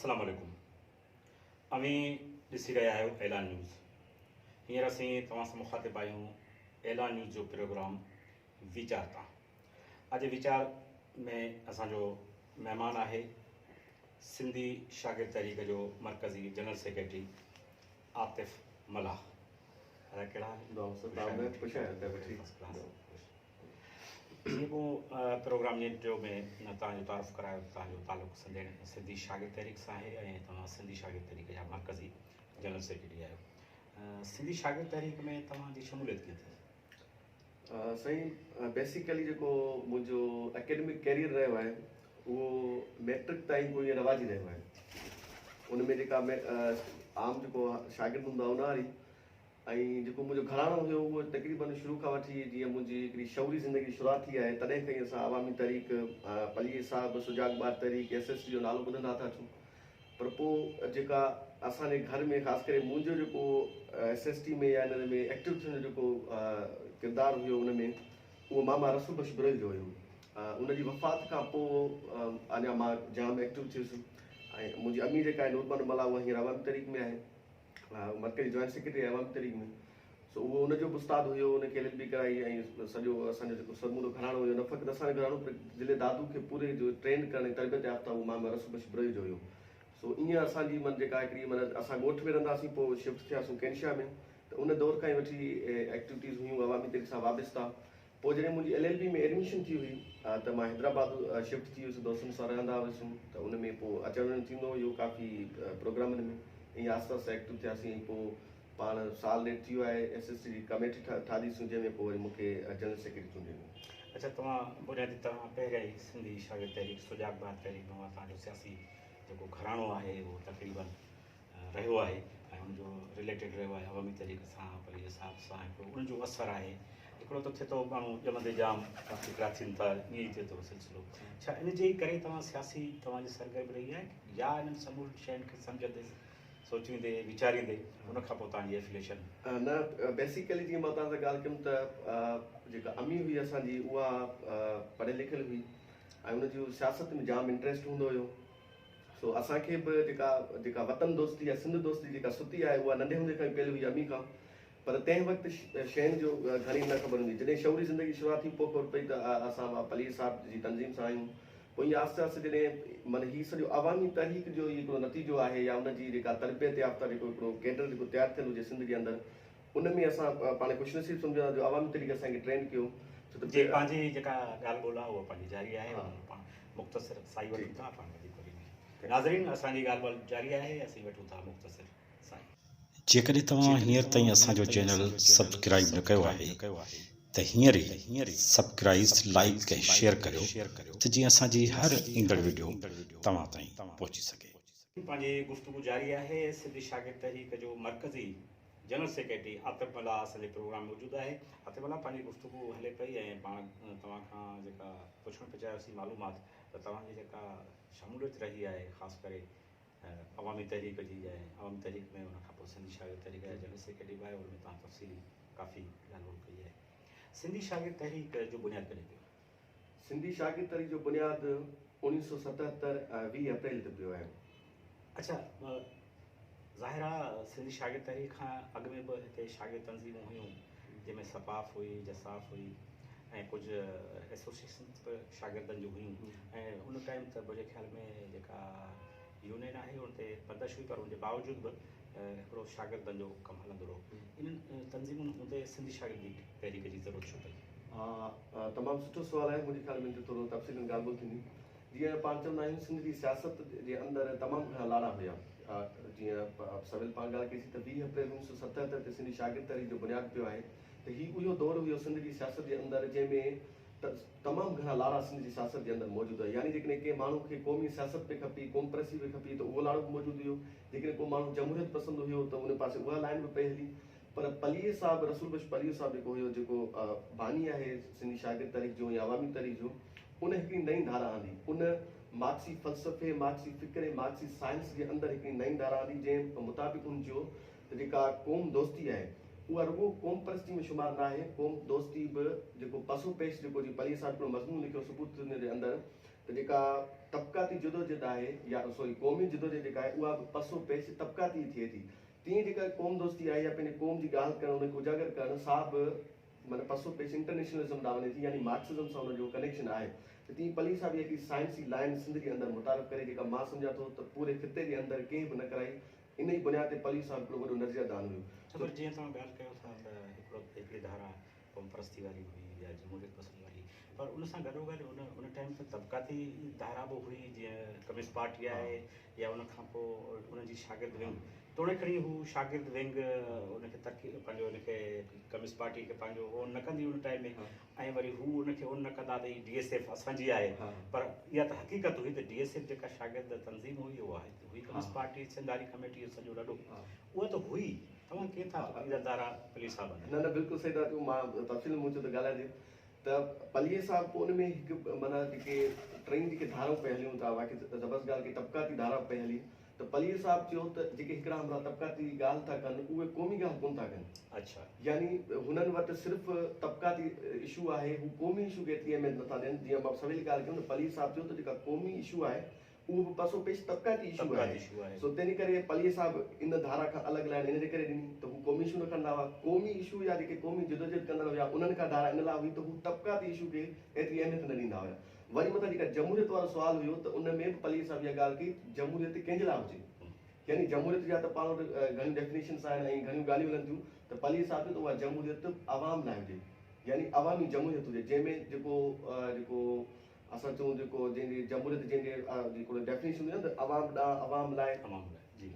अस्सलाम वालेकुम। अवी ॾिसी रहिया आहियो ऐलान न्यूज़। हींअर असीं तव्हां सां मुखातिब आहियूं ऐलान न्यूज़ जो प्रोग्राम वीचार तां। अॼु वीचार में असांजो महिमान आहे सिंधी शागिर्द तहरीक जो मरकज़ी जनरल सेक्रेटरी आतिफ़ मलाह। कहिड़ा जेको प्रोग्राम जे इंटरव्यू में तव्हांजो तारुफ़ करायो तव्हांजो तालुक़ु सिंधी शागिर्द तहरीक सां आहे ऐं तव्हां सिंधी शागिर्द तहरीक जा मरकज़ी जनरल सेक्रेटरी आहियो। सिंधी शागिर्द तहरीक में तव्हांजी शमूलियत कीअं थी? साईं बेसिकली जेको मुंहिंजो एकेडमिक कैरियर रहियो आहे उहो मैट्रिक ताईं कोई रवाजी रहियो आहे। उन में जेका आम जेको शागिर्द हूंदा उन वारी ऐं जेको मुंहिंजो घरानो हुयो उहो तक़रीबन शुरू खां वठी जीअं मुंहिंजी हिकिड़ी शौरी ज़िंदगी शुरूआत थी आहे तॾहिं खां ई असां अवामी तहरीक पलीअ साहिब सुजागबार तहरीक SST जो नालो ॿुधंदा था अचूं। पर पोइ जेका असांजे घर में ख़ासि करे मुंहिंजो जेको SST में या हिन में एक्टिव थियण जो जेको किरदारु हुयो उन में उहो मामा रसूल बख्श बुरैल जो हुयो। उनजी वफ़ात खां पोइ अञा मां जाम एक्टिव थियुसि ऐं मुंहिंजी अम्मी जेका आहे नूरमन मला उहा हींअर अवामी तहरीक में आहे, मरकज़ी जॉइंट सेक्रेटरी आहे अवामी तहरीक में। सो उहो उनजो बि उस्तादु हुयो, उनखे LLB कराई ऐं सॼो असांजो जेको समूरो घरानो हुयो न फ़क़ति असांजो घरानो जिले दादू खे पूरे जो ट्रेन करण जी तरबियत याफ़्ता उहो मामा रसूल बख्श बुरैल जो हुयो। सो ईअं असांजी मन जेका हिकिड़ी मन असां ॻोठ में रहंदासीं पोइ शिफ्ट थियासीं कैनशिया में, त उन दौर खां ई वठी एक्टिविटीज़ हुयूं अवामी तहरीक सां वाबस्ता। पोइ जॾहिं मुंहिंजी LLB में एडमिशन थी हुई त मां हैदराबाद शिफ्ट थी वियुसि, दोस्तनि सां रहंदा हुआसीं, त उन में पोइ अचण वञणु थींदो हुयो काफ़ी प्रोग्रामनि में। ईअं आस्ते आस्ते एक्टिव थियासीं। पोइ पाण साल ॾेढ थी वियो आहे SST जी कमेटी ठाहीसीं जंहिंमें पोइ वरी मूंखे जनरल सेक्रेटरी चूंडियो। अच्छा, तव्हां बुनियादी तव्हां पहिरियां ई सिंधी शागिर्द तहरीक सुजागबार तहरीक में तव्हांजो सियासी जेको घरानो आहे उहो तक़रीबन रहियो आहे ऐं उनजो रिलेटेड रहियो आहे अवामी तहरीक सां पलीअ साहिब सां। हिकिड़ो उनजो असरु आहे, हिकिड़ो त थिए थो माण्हू ॼमंदे जाम हिकिड़ा थियनि था, ईअं ई थिए थो सिलसिलो। छा इन जे करे तव्हां सियासी तव्हांजी सरगर्मी रही आहे या इन्हनि समूरी शयुनि खे सम्झंदे सोचींदे वीचारींदे उन खां पोइ तव्हांजी एफिलेशन? न, बेसिकली जीअं मां तव्हां सां ॻाल्हि कयुमि त जेका अम्मी हुई असांजी उहा पढ़ियल लिखियल हुई ऐं उनजो सियासत में जाम इंट्रस्ट हूंदो हुयो। सो असांखे बि जेका वतन दोस्ती या सिंध दोस्ती जेका सुती आहे उहा नंढे हूंदे खां ई पहले हुई अम्मी खां। पर तंहिं वक़्तु शयुनि जो घणी न ख़बर हूंदी। जॾहिं शौरी ज़िंदगी शुरूआत थी पोइ ख़बर पई त असां पलीअ साहिब जी तंज़ीम सां आहियूं। पोइ ईअं आस्ते आस्ते जॾहिं माना हीउ सॼो अवामी तहरीक जो हिकिड़ो नतीजो आहे या उनजी जेका तरबियत याफ़्ता जेको हिकिड़ो कैडर जेको तयारु थियलु हुजे सिंध जे अंदरि, उन में असां पाण ख़ुशनसीब सम्झंदा जो अवामी तहरीक असांखे ट्रेन कयो। छो त पंहिंजी जेका ॻाल्हि ॿोल आहे उहा पंहिंजी जारी आहे, पाण मुख़्तसिर साई वठूं था, पाण नाज़रीन असांजी ॻाल्हि ॿोल जारी आहे, असीं वठूं था मुख़्तसिर साई। जेकॾहिं तव्हां हींअर ताईं असांजो चैनल सब्सक्राइब न कयो आहे त हींअर ई सब्सक्राइब, लाइक ऐं शेयर करियो त जीअं असांजी हर ईंदड़ वीडियो तव्हां ताईं पहुची सघे। पंहिंजी गुफ़्तगू जारी आहे। सिंधी शागिर्द तहरीक जो मरकज़ी जनरल सेक्रेटरी आतिफ़ मलाह असांजे प्रोग्राम में मौजूदु आहे। आतिफ़ मलाह, पंहिंजी गुफ़्तगू हले पई ऐं पाण तव्हां खां जेका पुछणु पिया चाहियोसीं मालूमात त तव्हांजी जेका शमूलियत रही आहे ख़ासि करे अवामी तहरीक जी ऐं अवामी तहरीक में उन खां पोइ सिंधी शागिर्द तहरीक जा जनरल सेक्रेटरी बि आहे, उनमें तव्हां तफ़सीली काफ़ी ॻाल्हि ॿोल कई आहे। सिंधी शागिर्द तहरीक जो बुनियादु कॾहिं पियो? सिंधी शागिर्द तहरीक जो बुनियादु 1977 20 अप्रैल ते पियो आहे। अच्छा, ज़ाहिर आहे सिंधी शागिर्द तहरीक खां अॻु में बि हिते शागिर्द तंज़ीमूं हुयूं जंहिंमें सपाफ हुई, जसाफ हुई ऐं कुझु एसोसिएशन्स बि शागिर्दनि जूं हुयूं ऐं उन टाइम त मुंहिंजे ख़्याल में जेका यूनियन आहे उन ते बंदिश हुई, पर उनजे बावजूदि बि हिकिड़ो शागिर्दनि जो कमु हलंदो रहो। इन्हनि तंज़ीमुनि हूंदे सिंधी शागिर्द तहरीक जी ज़रूरत छो पई? तमामु सुठो सुवालु आहे। मुंहिंजे ख़्याल में थोरो तफ़सील ॻाल्हि ॿोल थींदी। जीअं पाण चवंदा आहियूं सिंध जी सियासत जे अंदरि तमामु घणा लाड़ा हुया। जीअं सवेल पाण ॻाल्हि कईसीं त 20 अप्रैल 1977 ते सिंधी शागिर्द तहरीक जो बुनियादु पियो आहे। त हीउ उहो दौरु हुयो सिंध जी सियासत जे अंदरि जंहिंमें तमामु घणा लाड़ा सिंध जी सियासत जे अंदरि मौजूदु आहे। यानी जेकॾहिं कंहिं माण्हू खे क़ौमी सियासत पे खपी, क़ौम परस्ती पे खपी, त उहो लाड़ो बि मौजूदु हुयो। जेकॾहिं को माण्हू जमहूरियत पसंदि हुयो त उन पासे उहा लाइन बि पई हली। पर पलीअ साहिब रसूल बख्श पलीअ साहिब जेको हुयो, जेको बानी आहे सिंधी शागिर्द तहरीक जो या अवामी तहरीक जो, उन हिकिड़ी नई धारा आंदी। उन मार्क्सी फ़लसफ़े, मार्क्सी फ़िक्र, मार्क्सी साइंस जे अंदरि हिकिड़ी नई धारा आंदी जंहिं मुताबिक़ उन जो त जेका क़ौम दोस्ती आहे उहा रुॻो क़ौम परस्ती में शुमार न आहे। क़ौम दोस्ती बि जेको पसो पेश जेको जी पलीअ साहिब हिकिड़ो मज़मून लिखियो सबूत जे अंदरि त जेका तबक़ाती जदोजहद आहे या सॉरी क़ौमी जदोजहद जेका आहे उहा बि पसो पेश तबक़ाती थिए थी। तीअं जेका क़ौम दोस्ती आहे या पंहिंजे क़ौम जी ॻाल्हि करणु उनखे उजागर करणु सा बि माना पसो पेश इंटरनेशनलिज्म ॾांहुं वञे थी, यानी मार्क्सिज्म सां हुनजो कनेक्शन आहे। त तीअं पली साहब हिकिड़ी साइंसी लाइन सिंध जे अंदरि मुतारिफ़ करे जेका मां सम्झां थो त पूरे ख़िते जे अंदरि कंहिं बि न कराई, इन ई बुनियाद ते पली साहब हिकिड़ो वॾो नज़रिया दान हुयो। पर जीअं तव्हां ॻाल्हि कयो था त हिकिड़ी धारा क़ौम परस्ती वारी हुई या जमहूरियत पसंदि वारी, पर उन सां गॾोगॾु उन टाइम ते तबक़ाती धारा बि हुई, जीअं कम्युनिस्ट पार्टी आहे या उन खां पोइ उनजी शागिर्द विंग, तोड़े खणी हू शागिर्द विंग उनखे तरक़ी पंहिंजो उनखे कम्युनिस्ट पार्टी खे पंहिंजो उहो न कंदी उन टाइम में, ऐं वरी हू उनखे उन न कंदा त DSF असांजी आहे। पर इहा त हक़ीक़त हुई त DSF जेका शागिर्द तंज़ीम हुई उहा हुई कम्युनिस्ट पार्टी सिंधारी कमेटी जो सॼो ॾाढो उहा त हुई। तव्हां कीअं था इहा धारा पली साहब? न बिल्कुलु सही था चओ, मां तफ़सील मूं त ॻाल्हाए थी त पलीअ साहब पोइ उन में हिकु माना जेके टई जेके धाराऊं पिया हलियूं था, बाक़ी ज़बरदस्त ॻाल्हि की तबक़ाती धारा पई हली, त पलीअ साहब चयो त जेके हिकिड़ा हमरा तबक़ाती ॻाल्हि था कनि उहे क़ौमी ॻाल्हि कोन था कनि। अच्छा, यानी हुननि वटि सिर्फ़ु तबक़ाती इशू आहे, हू क़ौमी इशू खे एतिरी अहमियत नथा ॾियनि। जीअं मां सवेल ॻाल्हि कयूं त पली साहब चयो त जेका क़ौमी इशू आहे उहो बि पसो पेश तबक़ाती इशू आहे। सो तंहिं करे पलीअ साहब इन धारा खां अलॻि लाइन इन जे करे ॾिनी त हू क़ौमी इशू न कंदा हुआ। क़ौमी इशू या जेके क़ौमी जदोजहद कंदड़ हुआ उन्हनि खां धारा इन लाइ हुई त हू तबक़ाती इशू खे एतिरी अहमियत न ॾींदा हुआ। वरी मथां जेका जमहूरियत वारो सुवाल हुयो त उन में बि पलीअ साहब इहा ॻाल्हि कई जमहूरियत कंहिंजे लाइ हुजे, यानी जमहूरियत जा त पाण वटि घणियूं डेफिनेशन्स आहिनि ऐं घणियूं ॻाल्हियूं हलनि थियूं, त पलीअ साहब चयो त उहा जमहूरियत आवाम लाइ हुजे, यानी अवामी जमहूरियत हुजे, जंहिंमें जेको असां चऊं जेको जंहिंजी जमहूरियत जंहिंजे जेको डेफिनेशन हूंदी आहे न त अवाम ॾांहुं अवाम लाइ,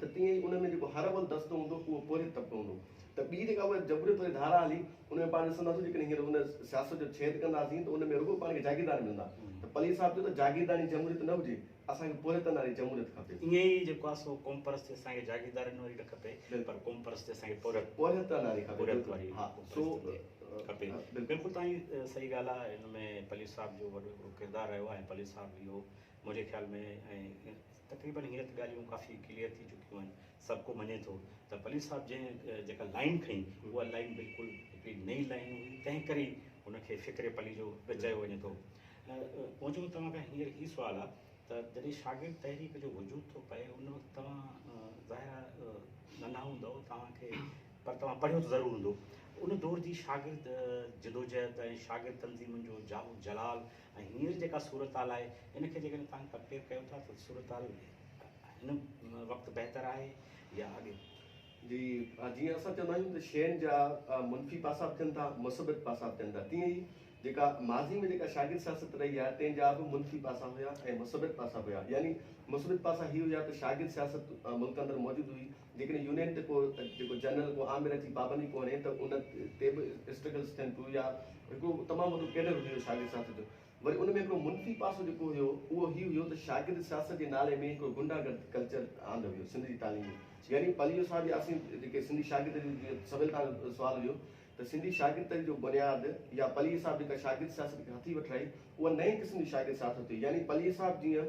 त तीअं ई उन में जेको हर वल दस्तो हूंदो उहो पोरित तबिको हूंदो। त ॿी जेका उहा जमहूरियत वारी धारा हली उन में पाण ॾिसंदासीं जेकॾहिं हींअर हुन सियासत जो छेद कंदासीं त उन में रुॻो पाण खे जागीरदार मिलंदा। त पली साहब चयो त जागीरदारी जमहूरियत न हुजे, असांखे पोरितनि वारी जमहूरियत खपे। ईअं ई जेको आहे सो क़ौम परस्ती असांखे जागीरदारनि वारी न खपे, पर क़ौम परस्ती असांखे पोरितनि वारी खपे। हा, सो खपे। बिल्कुलु तव्हांजी सही ॻाल्हि आहे। हिन में पली साहब जो वॾो हिकिड़ो किरदारु रहियो आहे। पली साहब इहो मुंहिंजे ख़्याल में ऐं तक़रीबन हीअं त ॻाल्हियूं काफ़ी क्लियर थी चुकियूं आहिनि, सभु को मञे थो त पली साहब जंहिं जेका लाइन खई उहा लाइन बिल्कुलु हिकिड़ी नई लाइन हुई, तंहिं करे हुनखे फ़िक्र पली जो चयो वञे थो। मुंहिंजो तव्हां खां हींअर हीउ सुवालु आहे त जॾहिं शागिर्द तहरीक जो वजूद थो पए उन वक़्तु तव्हां ज़ाहिर नंढा हूंदव तव्हांखे, पर तव्हां पढ़ियो त ज़रूरु हूंदो। उन दौर जी शागिर्द जदोजहद ऐं शागिर्द तंज़ीमुनि जो जाहु जलाल ऐं हींअर जेका सूरत हाल आहे इनखे जेकॾहिं तव्हां कंपेयर कयो था त सूरत हाल हिन वक़्तु बहितर आहे या अॻे? जी, जीअं असां चवंदा आहियूं त शयुनि जा मुनफ़ी पासा बि थियनि था, मुसबित पासा बि थियनि था, तीअं ई जेका माज़ी में जेका शागिर्द सियासत रही आहे तंहिंजा बि मुनफ़ी पासा हुया ऐं मुसबित पासा हुया। यानी मुसबित पासा ही हुया त शागिर्द सियासत मुल्क अंदरि मौजूदु हुई, जेकॾहिं यूनियन ते को जेको जनरल को आमिर जी पाबंदी कोन्हे त उन ते बि स्ट्रगल्स थियनि पियूं, या हिकिड़ो तमामु वॾो कैडर हुयो शागिर्द सियासत जो। वरी उन में हिकिड़ो मुनफ़ी पासो जेको हुयो उहो ही हुयो त शागिर्द सियासत जे नाले में हिकिड़ो गुंडागर्द कल्चर आंदो हुयो सिंध जी तालीम में। यानी पलीअ साहब या असीं जेके सिंधी शागिर्द सवेल तव्हां सुवाल हुयो त सिंधी शागिर्द जो बुनियादु या पलीअ साहब जेका शागिर्द सियासत खे हथी वठी रही उहा नई क़िस्म जी शागिर्द सियासत हुई। यानी पलीअ साहब जीअं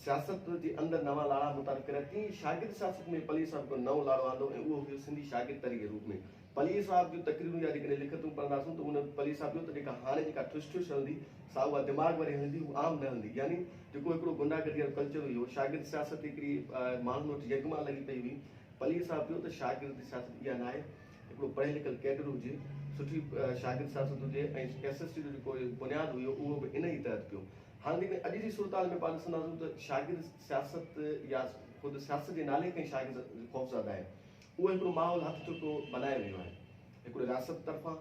सियासत जे अंदरि नवां लाड़ा मुतारिफ़ करे तीअं शागिर्द सियासत में पलीअ साहब को नओं लाड़ो आंदो ऐं उहो हुयो सिंधी शागिर्द तहरीक जे रूप में। पलीअ साहब जूं तक़रीरूं या जेकॾहिं लिखतूं पढ़ंदासीं त उन पलीअ साहब जो त जेका हाणे जेका ठुस ठुस हलंदी सा उहा दिमाग़ वारी हलंदी, उहा आम न हलंदी। यानी जेको हिकिड़ो गुंडागर्दी वारो कल्चर हुयो, शागिर्द सियासत हिकिड़ी माण्हुनि वटि यगमा लॻी पई हुई। पलीअ साहब जो त शागिर्द सियासत इहा न आहे, हिकिड़ो पढ़ियल लिखियल कैडर हुजे, सुठी शागिर्द सियासत हुजे ऐं SST जो जेको बुनियादु हुयो उहो बि इन ई तहत पियो। हाणे जेकॾहिं अॼु जी सूरत हाल में पाण ॾिसंदासीं त शागिर्द सियासत या ख़ुदि सियासत जे नाले खां ई शागिर्द ख़ौफ़ज़दा आहे। उहो हिकिड़ो माहौल हथ चुको बनाए वियो आहे हिकिड़ो रियासत तरफ़ां।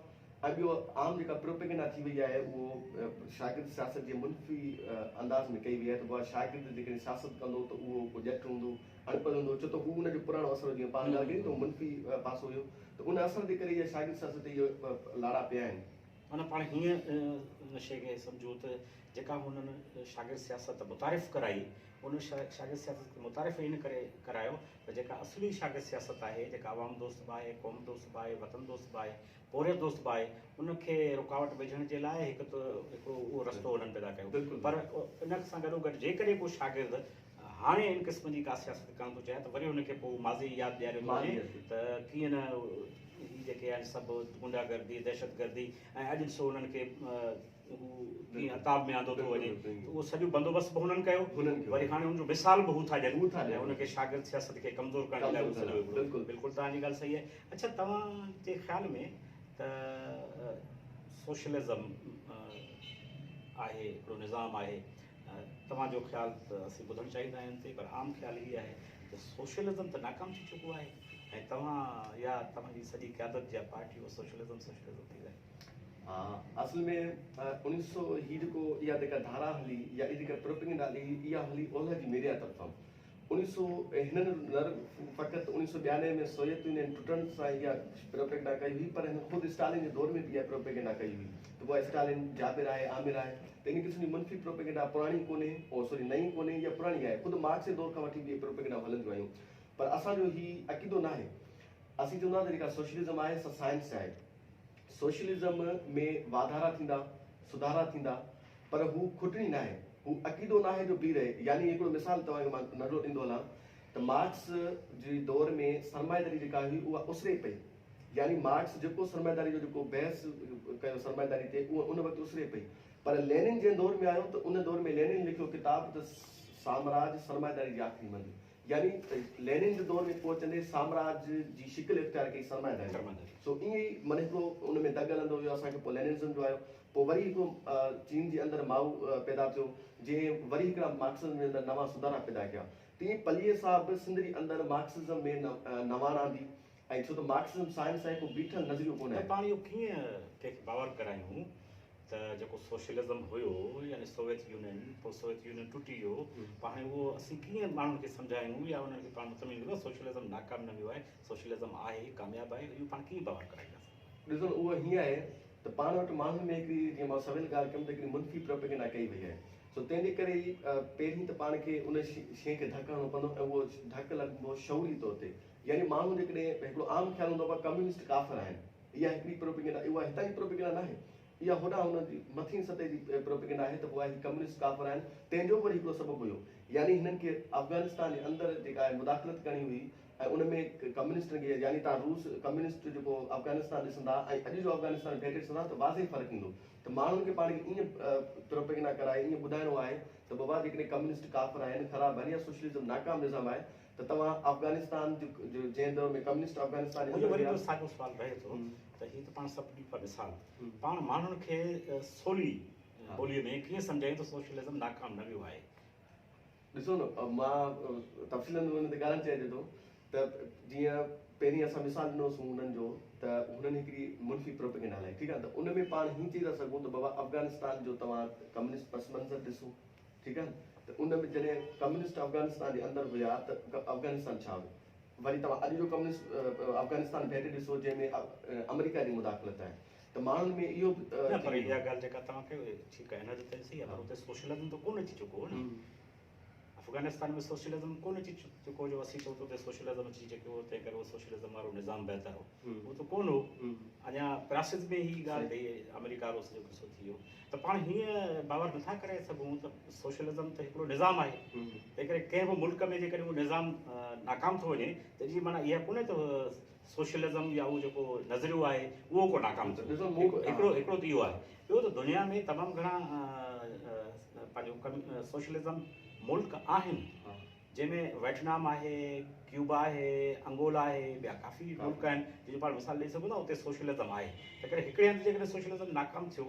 ऐं ॿियो आम जेका प्रोपेगेंडा थी वई आहे उहो शागिर्द सियासत जे मुनफ़ी अंदाज़ में कई वई आहे त उहा शागिर्द जेकॾहिं सियासत कंदो त उहो को ॼटि हूंदो, अणपढ़ हूंदो, छो त हू हुनजो पुराणो असरु जीअं पाण ॻाल्हि कई त मुनफ़ी पासो हुयो, त उन असर जे करे इहे शागिर्द सियासत ते इहो लाड़ा पिया आहिनि। माना पाण हीअं उन शइ खे सम्झो त जेका हुननि शागिर्द सियासत मुतारिफ़ कराई उन शागिर्द सियासत खे मुतारिफ़ इन करे करायो त जेका असली शागिर्द सियासत आहे, जेका आवाम दोस्त बि आहे, क़ौम दोस्त बि आहे, वतन दोस्त बि आहे, पोरियत दोस्त बि आहे, उनखे रुकावट विझण जे लाइ हिकिड़ो उहो रस्तो हुननि पैदा कयो। पर इन सां गॾोगॾु जेकॾहिं को शागिर्द हाणे इन क़िस्म जी का सियासत करणु थो चाहे त वरी हुनखे पोइ माज़ी यादि ॾियारियो वञे त कीअं न जेके आहिनि सभु गुंडागर्दी, दहशतगर्दी ऐं अॼु ॾिसो हुननि खे कीअं अताब में आंदो थो वञे, उहो सॼो बंदोबस्तु बि हुननि कयो, हुननि कयो। वरी हाणे हुनजो मिसाल बि हू था ॾियनि हू था ॾियनि। ऐं हुनखे शागिर्द सियासत खे कमज़ोर करण लाइ कमज़ोर करण, बिल्कुलु। बिल्कुलु तव्हांजी ॻाल्हि सही आहे। अच्छा, तव्हांजे ख़्याल में त सोशलिज़म आहे हिकिड़ो निज़ाम आहे, तव्हांजो ख़्यालु त असीं ॿुधणु चाहींदा आहियूं ते, पर आम ख़्यालु हीअ आहे त सोशलिज़म त नाकाम थी चुको आहे ऐं तव्हां या तव्हांजी सॼी क़यादत या पार्टी उहो सोशलिज़म थी रहे। असल में 1900 ही जेको इहा जेका धारा हली या इहा जेका प्रोपेगेंडा हली, इहा हली ओलह जी मीडिया तरफ़ां। 1900 हिननि फ़क़ति 1992 में सोवियत यूनियन टुटण सां इहा प्रोपेगेंडा कई हुई, पर हिन ख़ुदि स्टालिन जे दौर में बि इहा प्रोपेगेंडा कई हुई। त उहा स्टालिन, जाबिर आहे, आमिर आहे, त इन क़िस्म जी मुनफ़ी प्रोपेगेंडा पुराणी कोन्हे, नई कोन्हे, इहा पुराणी आहे। ख़ुदि मार्क्स जे दौर खां वठी बि इहे प्रोपेगेंडा हलंदियूं आहियूं, पर असांजो ही अक़ीदो न आहे। असीं चवंदा जेका सोशलिज़म आहे सा साइंस आहे। सोशलिज़म में वाधारा थींदा, सुधारा थींदा, पर हू खुटणी न आहे, हू अक़ीदो न आहे जो बीह रहे। यानी हिकिड़ो मिसाल तव्हांखे मां नज़र ॾींदो हलां त मार्क्स जे दौर में सरमाएदारी जेका हुई उहा उसरे पई, यानी मार्क्स जेको सरमाएदारी जो जेको बहस कयो सरमाएदारी ते, उहा उन वक़्तु उसरे पई। पर लेनिन जे दौर में आयो त उन दौर में लेनिन लिखियो किताब त साम्राज्य सरमाएदारी जी आख़िरी मंज़िल, यानी लेनिन जे दौर में पहुचंदे साम्राज्य जी शिकिल इख्तियार कई सरमाएदारी। सो ईअं ई माना हिकिड़ो उन में दग हलंदो वियो असांखे, पोइ लेनिनिज़म जो आयो, पोइ वरी हिकिड़ो चीन जे अंदरि माऊ पैदा थियो, जंहिं वरी हिकिड़ा मार्क्सिज़म जे अंदरि नवां सुधारा पैदा कया। तीअं पलीअ साहिब सिंध जे अंदरि मार्क्सिज़म में नवाण आंदी, ऐं छो त मार्क्सिज़म साइंस आहे, को बीठल नज़रियो कोन्हे। पाण इहो कीअं कंहिंखे बावर करायूं त जेको सोशलिज़म हुयो, यानी सोवियत यूनियन, पोइ सोवियत यूनियन टुटी वियो, पाण उहो असीं कीअं माण्हुनि खे सम्झायूं या उन्हनि खे पाण मुतमिन कयूं सोशलिज़म नाकाम न वियो आहे, सोशलिज़म आहे, कामयाबु आहे, इहो पाण कीअं बावर कराईंदासीं? ॾिसो, उहो हीअं आहे त पाण वटि माण्हुनि में हिकिड़ी, जीअं मां सवेल ॻाल्हि कयमि त हिकिड़ी मुनफ़ी प्रोपेगेंडा कई वई आहे। सो तंहिंजे करे ई पहिरीं त पाण खे उन शइ खे ढक हणणो पवंदो, ऐं उहो ढक लॻंदो शौरी तौर ते। यानी माण्हू जेकॾहिं हिकिड़ो आम ख़्यालु हूंदो आहे कम्युनिस्ट काफ़िर आहिनि, इहा हिकिड़ी प्रोपेगेंडा, उहा हितां जी प्रोपेगेंडा न आहे, इहा होॾां हुनजी मथीं सतह जी प्रोपेगेंडा आहे त उहा कम्युनिस्ट काफ़िर आहिनि। तंहिंजो वरी हिकिड़ो सबबु हुयो, यानी हिननि खे अफ़गानिस्तान जे अंदरि जेका आहे मुदाख़लत करणी हुई, ऐं उन में कम्युनिस्टनि खे, यानी तव्हां रूस कम्युनिस्ट जेको अफ़गानिस्तान ॾिसंदा ऐं अॼु जो अफ़गानिस्तान भेटे ॾिसंदा त वाज़े फ़र्क़ु ईंदो। त माण्हुनि खे पाण खे ईअं प्रोपेगेंडा कराए, ईअं ॿुधाइणो आहे त बाबा जेकॾहिं कम्युनिस्ट काफ़िर आहिनि, ख़राबु आहिनि, या सोशलिज़म नाकाम निज़ाम आहे, त तव्हां अफ़गानिस्तान जंहिं दौर में कम्युनिस्ट अफ़गानिस्तान साॻियो सुवालु रहे थो त हीअ त पाण सभिनी पर मिसाल, पाण माण्हुनि खे सवली ॿोलीअ में कीअं सम्झायूं त सोशलिज़म नाकाम न वियो आहे? ॾिसो न, मां तफ़सीलनि में हुन ते ॻाल्हाइणु चाहियां थो त जीअं पहिरीं असां मिसाल ॾिनोसीं हुननि जो, त हुननि हिकिड़ी मुनफ़ी प्रोपेगेंडा हलाई, ठीकु आहे, त उन में पाण हीअं चई था सघूं त बाबा अफ़गानिस्तान जो तव्हां कम्युनिस्ट पस मंज़र ॾिसो, ठीकु आहे, त उन में जॾहिं कम्युनिस्ट अफ़गानिस्तान जे अंदरि हुया त अफ़गानिस्तान छा हुयो। वरी तव्हां अॼु जो कम्युनिस्ट अफ़गानिस्तान भेटे ॾिसो, जंहिंमें अमेरिका जी मुदाख़लत आहे, त माण्हुनि में इहो पर इहा ॻाल्हि जेका तव्हां कयो ठीकु आहे, हिन ते सही आहे, पर हुते सोशलिज़म त कोन अची चुको हो न। अफ़गानिस्तान में सोशलिज़म कोन अची चुको जो असीं चऊं त हुते सोशलिज़म अची चुको हो, तंहिं करे उहो सोशलिज़म वारो निज़ाम बहितर हो, उहो त कोन हो। अञा प्रासिद में ही ॻाल्हि भई अमेरिका वारो सॼो किसो थी वियो, त पाण हीअं बावर नथा करे सघूं त सोशलिज़म त हिकिड़ो निज़ाम आहे, तंहिं करे कंहिं बि मुल्क में जेकॾहिं उहो निज़ाम नाकाम थो वञे त जी माना इहा कोन्हे त सोशलिज़म या उहो जेको नज़रियो आहे उहो को नाकाम थियो, हिकिड़ो त इहो आहे। ॿियो त दुनिया में तमामु घणा पंहिंजो सोशलिज़म मुल्क आहिनि, जंहिंमें वियतनाम आहे, क्यूबा आहे, अंगोला आहे, ॿिया काफ़ी मुल्क आहिनि जंहिंजो पाण मिसाल ॾेई सघूं था उते सोशलिज़म आहे। त करे हिकिड़े हंधि जेकॾहिं सोशलिज़म नाकाम थियो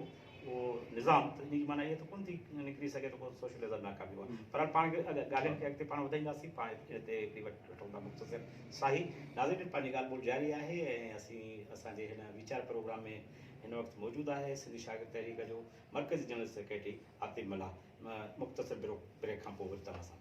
उहो निज़ाम, त इन जी माना इहा त कोन थी निकिरी सघे त को सोशलिज़म नाकाम वियो आहे। पर पाण खे ॻाल्हियुनि खे अॻिते पाण वधाईंदासीं, पाण हिते हिकिड़ी वठूं था मुख़्तसिर साही। नाज़रीन, पंहिंजी ॻाल्हि ॿोल जारी आहे ऐं असांजे हिन वीचार प्रोग्राम में हिन वक़्तु मौजूदु आहे सिंधी शागिर्द तहरीक जो मर्कज़ी जनरल सेक्रेटरी आतिफ मल्ला। मुख़्तसिर ब्रेक खां पोइ वरी तव्हां सां